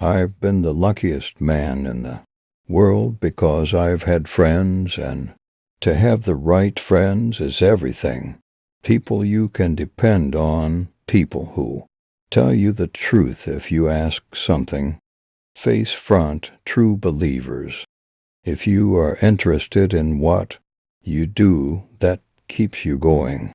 I've been the luckiest man in the world because I've had friends, and to have the right friends is everything. People you can depend on, people who tell you the truth if you ask something. Face front, true believers. If you are interested in what you do, that keeps you going.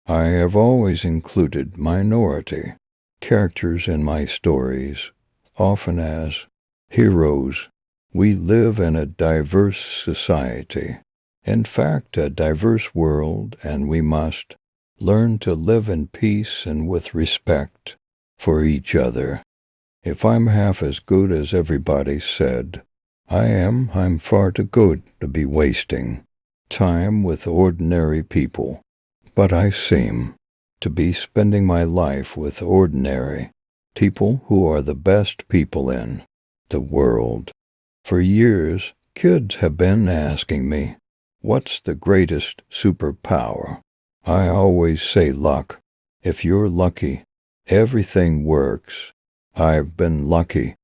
I have always included minority characters in my stories, often as heroes. We live in a diverse society, in fact, a diverse world, and we must learn to live in peace and with respect for each other. If I'm half as good as everybody said I'm far too good to be wasting time with ordinary people. But I seem to be spending my life with ordinary people who are the best people in the world. For years, kids have been asking me, what's the greatest superpower? I always say luck. If you're lucky, everything works. I've been lucky.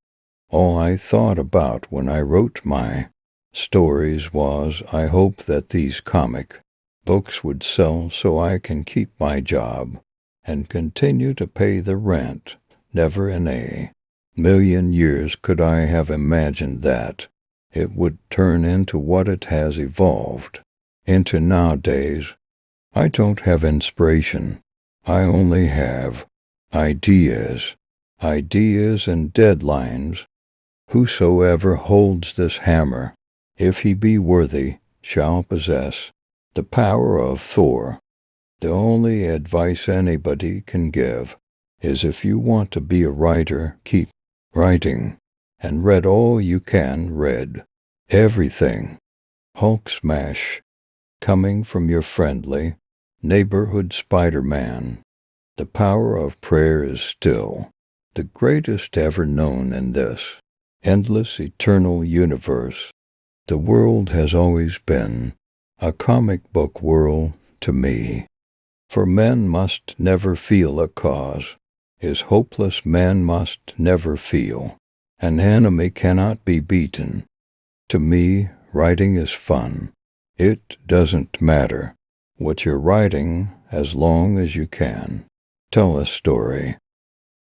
All I thought about when I wrote my stories was, I hope that these comic books would sell so I can keep my job and continue to pay the rent. Never in a million years could I have imagined that it would turn into what it has evolved into nowadays. I don't have inspiration. I only have ideas and deadlines. Whosoever holds this hammer, if he be worthy, shall possess the power of Thor. The only advice anybody can give is, if you want to be a writer, keep writing, and read all you can read. Everything. Hulk smash. Coming from your friendly neighborhood Spider-Man. The power of prayer is still the greatest ever known in this endless eternal universe. The world has always been a comic book world to me. For men must never feel a cause is hopeless. Men must never feel an enemy cannot be beaten. To me, writing is fun. It doesn't matter what you're writing as long as you can tell a story.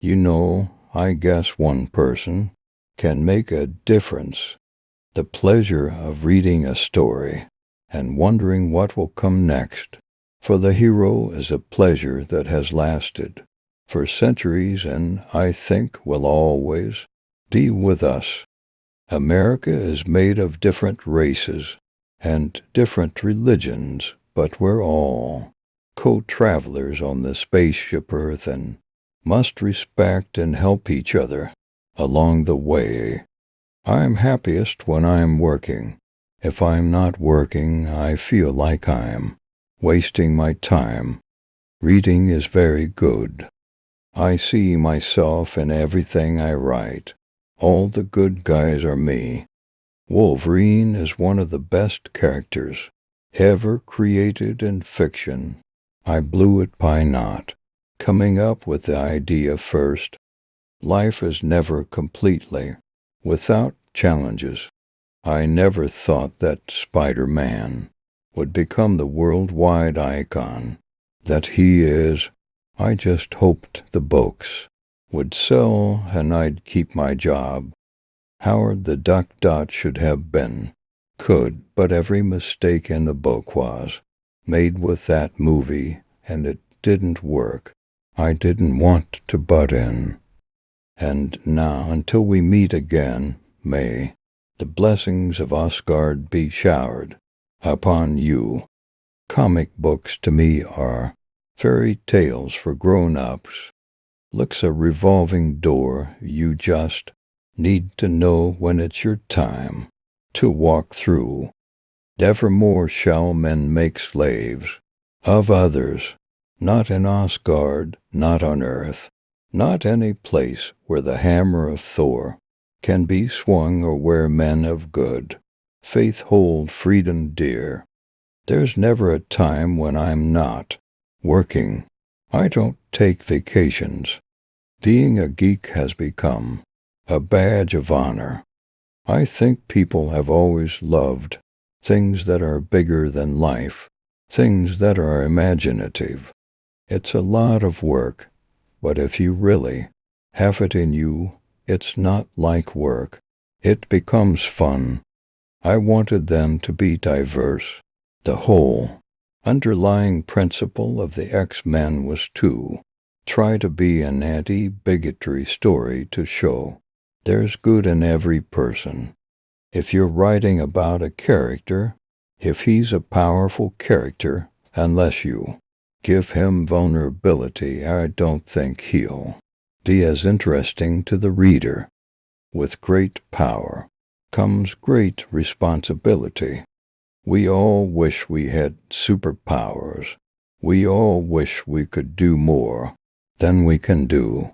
You know, I guess one person can make a difference. The pleasure of reading a story and wondering what will come next. For the hero is a pleasure that has lasted for centuries, and I think will always be with us. America is made of different races and different religions, but we're all co-travelers on the spaceship Earth and must respect and help each other along the way. I'm happiest when I'm working. If I'm not working, I feel like I'm wasting my time. Reading is very good. I see myself in everything I write. All the good guys are me. Wolverine is one of the best characters ever created in fiction. I blew it by not coming up with the idea first. Life is never completely without challenges. I never thought that Spider-Man would become the worldwide icon that he is. I just hoped the books would sell and I'd keep my job. Howard the Duck should have been could, but every mistake in the book was made with that movie, and it didn't work. I didn't want to butt in. And now, until we meet again, may the blessings of Asgard be showered upon you. Comic books to me are fairy tales for grown-ups. Looks a revolving door. You just need to know when it's your time to walk through. Nevermore shall men make slaves of others, not in Asgard, not on earth, not any place where the hammer of Thor can be swung or where men of good faith hold freedom dear. There's never a time when I'm not working. I don't take vacations. Being a geek has become a badge of honor. I think people have always loved things that are bigger than life, things that are imaginative. It's a lot of work, but if you really have it in you, it's not like work. It becomes fun. I wanted them to be diverse. The whole underlying principle of the X-Men was to try to be an anti-bigotry story to show there's good in every person. If you're writing about a character, if he's a powerful character, unless you give him vulnerability, I don't think he'll be as interesting to the reader. With great power comes great responsibility. We all wish we had superpowers. We all wish we could do more than we can do.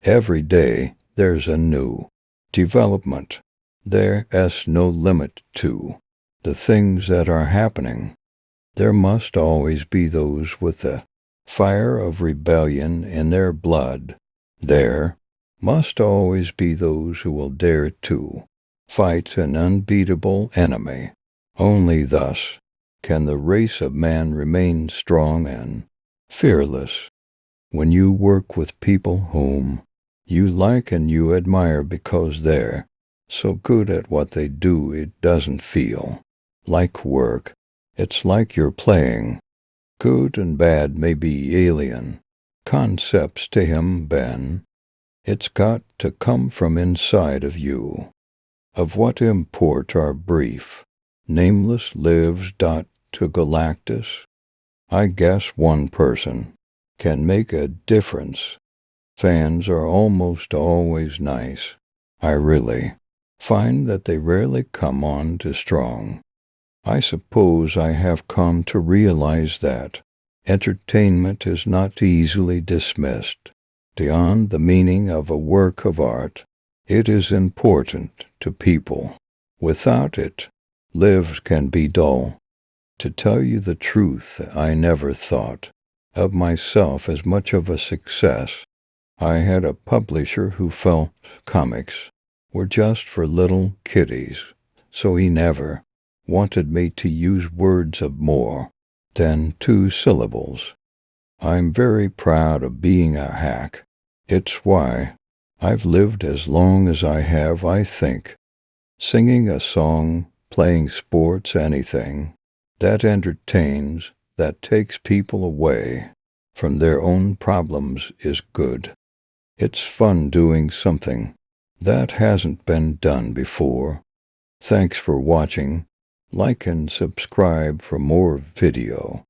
Every day there's a new development. There's no limit to the things that are happening. There must always be those with the fire of rebellion in their blood. There must always be those who will dare to fight an unbeatable enemy. Only thus can the race of man remain strong and fearless. When you work with people whom you like and you admire because they're so good at what they do, it doesn't feel like work. It's like you're playing. Good and bad may be alien concepts to him, Ben. It's got to come from inside of you. Of what import are brief, nameless lives to Galactus? I guess one person can make a difference. Fans are almost always nice. I really find that they rarely come on too strong. I suppose I have come to realize that entertainment is not easily dismissed. Beyond the meaning of a work of art, it is important to people. Without it, lives can be dull. To tell you the truth, I never thought of myself as much of a success. I had a publisher who felt comics were just for little kiddies, so he never wanted me to use words of more than 2 syllables. I'm very proud of being a hack. It's why I've lived as long as I have, I think. Singing a song, playing sports, anything that entertains, that takes people away from their own problems is good. It's fun doing something that hasn't been done before. Thanks for watching. Like and subscribe for more video.